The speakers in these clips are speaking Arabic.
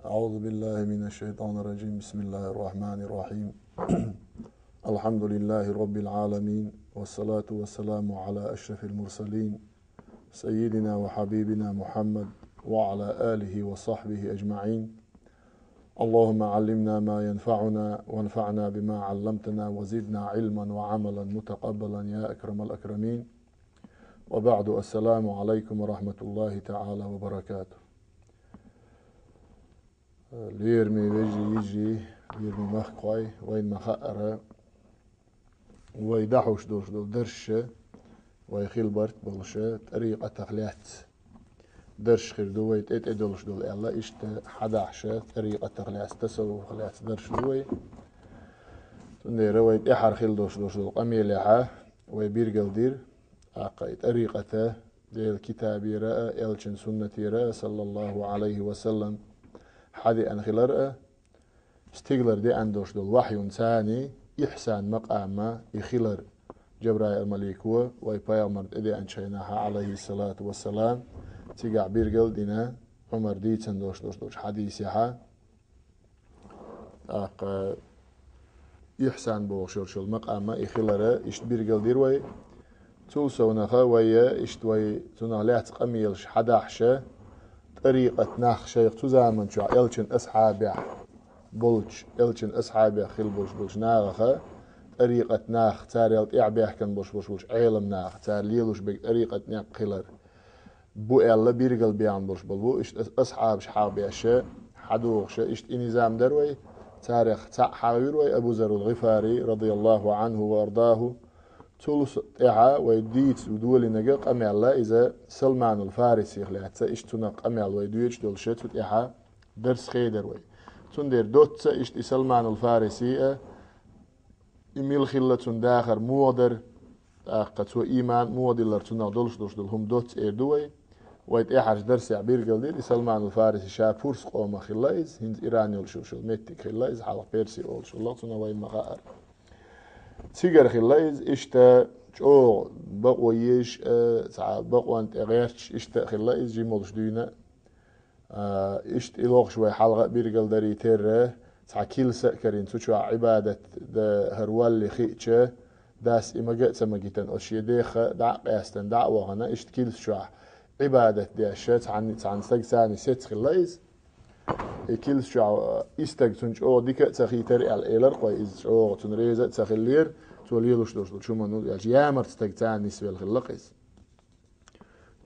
أعوذ بالله من الشيطان الرجيم. بسم الله الرحمن الرحيم. الحمد لله رب العالمين، والصلاة والسلام على أشرف المرسلين سيدنا وحبيبنا محمد وعلى آله وصحبه أجمعين. اللهم علمنا ما ينفعنا وانفعنا بما علمتنا وزدنا علما وعملا متقبلا يا أكرم الأكرمين. وبعد، السلام عليكم ورحمة الله تعالى وبركاته. ليرمي ويجي يجي ليرمي مخقوي وين مخقرة ويدحوش دوش دول درشة ويخيل برت بلشة طريقة تخليات درش خير دوي تيت ادولش دول الا اشت حداحشة طريقة تخليات تسو خليات درش دوي تندير ويت احر خيل دوش دول قميل يحا ويبيرقل دير اقاي طريقة دي الكتابي رأى الچن سنتي رأى صلى الله عليه وسلم حدي أن خلرأ استغلر دي أندوش دول وحي ثاني إحسان مقامة يخلر جبرائيل المليكوة ويبايغمر إدي أنشيناها عليه الصلاة والسلام تيقع بيرقل دينا عمر ديتن دوش حديثيها إحسان بوغشور المقامة يخلر إشت بيرقل دير وي توسونها ويا إشت وي تنغلات قميلش حداحشة طريقة ناخ شيخ تزامن شو إلشن أصحابه بولش إلشن أصحابه خيل بولش ناخه طريقة ناخ تاريلت إعبيه كان بولش عيلم ناخ تاريلوش بك طريقة ناخ خيلر بو إلا بيرقل بيان بولش بلبو إشت أصحاب شحابه شا حدوغ شا إشت إنزام دروي تاريخ حاويروي أبو ذر الغفاري رضي الله عنه وأرضاه تولس إعا ويديت ودول نجا قميل إذا سلمان الفارسي خلات إشتنا قميل ويديت دول شتوت إعا درس خيدر وي تندير دوت إشت سلمان الفارسي إميل خلة داخر مودر قتو إيمان مودلر تنا دولش دول هم دوت إردوي ويت إحاج درس عبير قلدير سلمان الفارسي شابورس قوم خلايز هند إيراني الشوشل ميتك خلايز حال بيرسي أول شو الله تنا وين مغار تيجر خلايز إشتا جو بقويش بقوانت غيرش إشتا خلايز جيمولش دينا إشت إلوغ شوي حلقة بيرقل داري تيره تعكيل سكرين تشوى عبادة ده هروالي خيتشة داس إما جت سمجتن أشي ديخة دع قياستن دعوة هنا إشت كيل شوى عبادة دياشة عن سجساني ست خلايز كيل شو استج تنج أو ديك تخيتر على إيلر قويز أو تنريزة تخلير توليلوش دوش شو منو يعني يامر تستجتان نسبة الخلقيس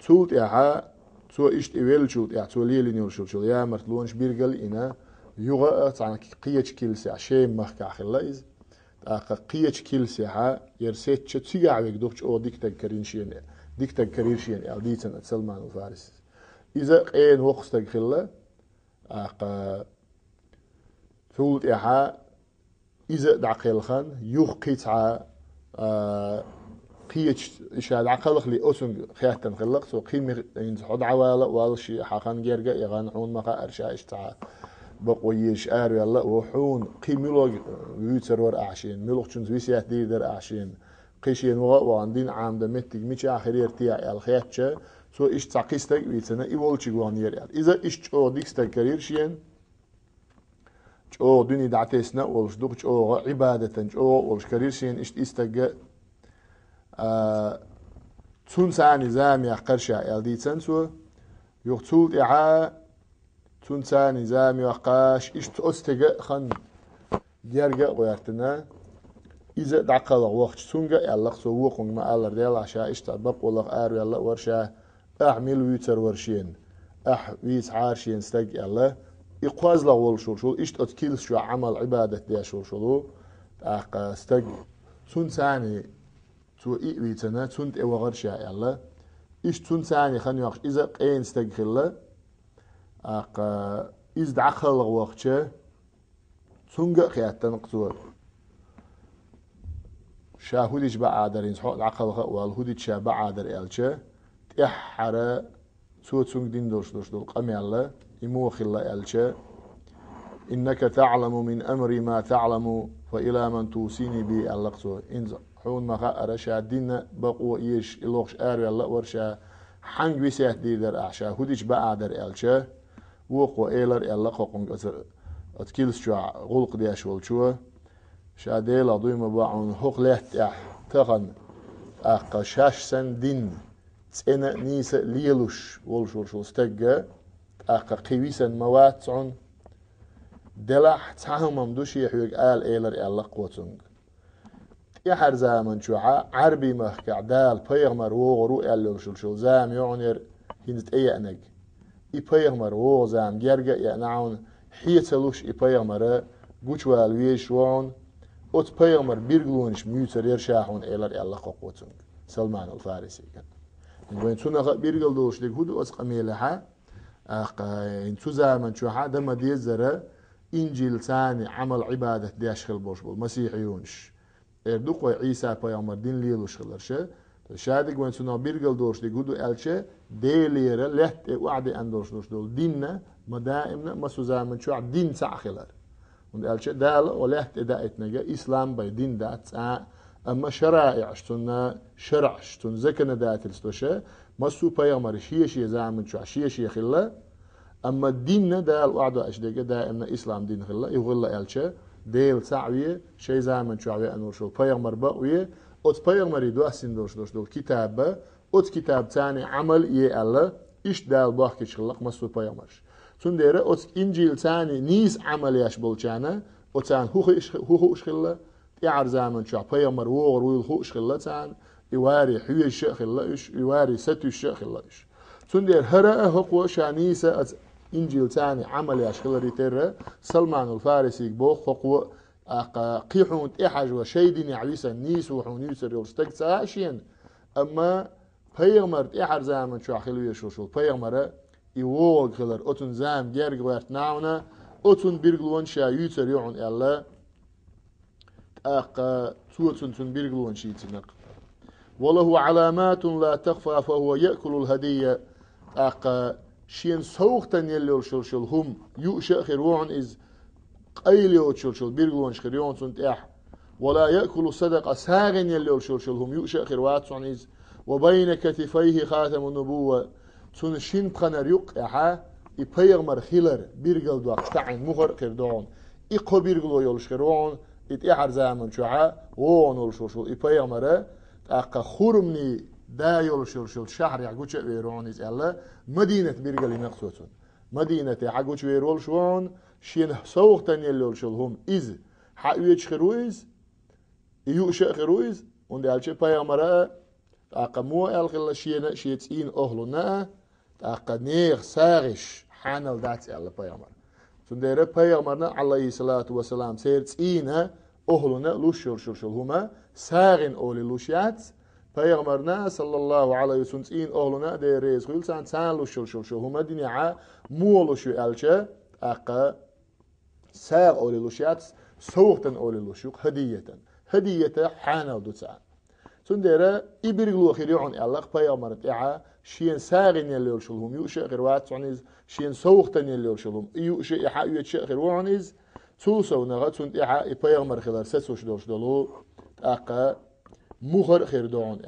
تولت ياها تو إشت إيل شوت يعني توليل نيول شو يامر تلونش بيرجل إنا يوغا عن قيتش كيل ساعة شيء مخكع خلايز قيتش كيل ساعة يرسيت شو تيجا دوش أو ديك تكرين شين ديك تكرير شين ألديتن سلمان الفارس إذا قين وقت تخلا ثولت إحا إذا دعقل خان يوقيتها قيتش إشاد عقلق لي أسنج خياتن خلق سو قيم ينز حد عوالا والشي حقان جرجا يغان حون مقا أرشا إشتعا بقويش آر يلا وحون قيم ملوغ ويتر ور أعشين ملوغ چنز ويسيات دي در أعشين قيشين وغاندين عام دمتك ميش آخرير تيا الخياتشا سو إش تعقيستك ويتنا إيوالشي غوانير يعني إذا إش أو ديكستك كرير شين أو دني دعتيسنا ولش دوغ أو عبادة أو ولش كرير شين إش إستك تون ساني زامي قرشا يالدي تنسو يغتول إعا تون ساني زامي وقاش إش تأستك خن جرجا ويرتنا إذا دعقل وقت تونجا يالله سو وقنج ما ألر ديال عشا إش تعبق والله آر يالله ورشا أحمل ويتر ورشين ويت عارشين استج الله يقواز له والشول إيش أتكيل شو عمل عبادة دي شولو استج تون ثاني تو ويتنا تون وغرشا الله إيش تون ثاني خن يوقش إذا قين استج خلا إذا دعخل وقتشه تونجا خياتن قصور شاهودش بعادرين صح عقل والهودش بعادر إلشه إحرى سوتسونج دين دوش دول قمي الله يموخ الله إلشه إنك تعلم من أمري ما تعلم فإلى من توصيني بي اللقصو إنز حون ما خأر شادين بقو إيش إلوخش آري الله ورشا حنج ويسيات دي در أعشا هودش بعادر إلشه وقو إيلر يلا قوقن أتكيلس شو غلق دياش والشوا شاديلا دويما باعون هوق لهت تغن أقا شاش سن دين تسينا نيسا ليلوش والشو استجا أقا قويسن مواتعون دلح تاهم ممدوش يحوق آل إيلر يلا قوتنگ يحر زامن شو عربي مخكع دال بيغمر وغرو يالل شو زام يعنير هنزت اي انج اي بيغمر وغ زام جرجا يعنعون حيتلوش اي بيغمر قوش والويش وعون اوت بيغمر بيرغلونش ميوتر يرشاحون ايلر يالله قوتنگ سلمان الفارسي كان وين تونا بيرغل دوش ديك هدو اسق اميلها انتو زامن شو دم ديزره انجيل ثاني عمل عباده دياشخل بوش بول مسيحيونش اردوق عيسى پیامبر دین لیلوش خلرشه شادق وين سنا بيرجل دورش دي جودو الچه ديليره لهت وعد اندورش دول ديننا مدائمنا مسوزامن شو دين ساخلر und الچه دال ولهت دايتنجا اسلام باي دين دات اما شرائع شرع شتون زكنا دات الستوشه مسو پیامبر شي زامن شو شي خلا اما ديننا دال وعد اشدقه دائما اسلام دين خلا يغلا الچه ديل سعوية شيء زمان شعوية أنور شو بيغمر بقوية أوت بيغمر يدو أسين دوش دول كتابة أوت كتاب تاني عمل يألا إيش دال باخ كشخلق مسو بيغمرش تون ديره أوت إنجيل تاني نيس عمل ياش بولشانا أوت تان هو إشخلا يعر زمان شو بيغمر وغر ويل هو إشخلا تان يواري حوي الشخلا إيش يواري ستو الشخلا إيش تون دير هرأ هقوة شانيسة إنجيل تاني عمل ياشخلري ترى سلمان الفارسي بوخ فقو قيحون إحج وشيدين يعويسا نيس وحون يسر يرستك ساشين أما بيغمر إحر زامن شو أخلو يشوشو بيغمر يوغ خلر أتون زام جيرغ وارت ناونا أتون بيرغلون شا يسر يعون إلا توتون بيرغلون شيتنق وله علامات لا تخفى فهو يأكل الهدية شين سوختن يلو شل هم يؤشأ خيرون إز قيليو شل بيرغلون شخيرون سنتح ولا يأكل صدق ساغن يلو شل هم يؤشأ خيروات إز وبين كتفيه خاتم النبوة سن شين قنر يقع يبيغمر خيلر بيرغل دوق تعين مخر خيردون إقو بيرغلو يلو شخيرون إتحر زامن شعا وون شل يبيغمر أقا خورمني دا يول شل شهر يعقوش ويرون إز الله مدينة بيرجلي نقصوتون مدينة يعقوش ويرول شون شين سوق تاني شل هم إز حقيقة خرويز يوش خرويز und alche payamara aqamu alkhilla shina shitsin ohluna aqanir sarish hanal dat alle payamar tundere payamarna alayhi salatu wasalam sertsina ohluna lushur shul huma sarin oli lushat پیامبرنا صلی الله علیه و سلم این اهلنا دیریز خیل سان لوشل شل هما دنیا مولوشو الچه اقا ساق اولی لوشیات سوختن اولی لوشوق هدیه حانل دوتان تون دیره ایبرگلو خیریون الله پیامبر تعا شین ساقین یلیل شل هم یوش خیروات عنیز شین سوختن یلیل شل هم یوش یحییت خیروان عنیز توسو نغت تون تعا پیامبر خلار سسوش دلو اقا مخر خير دون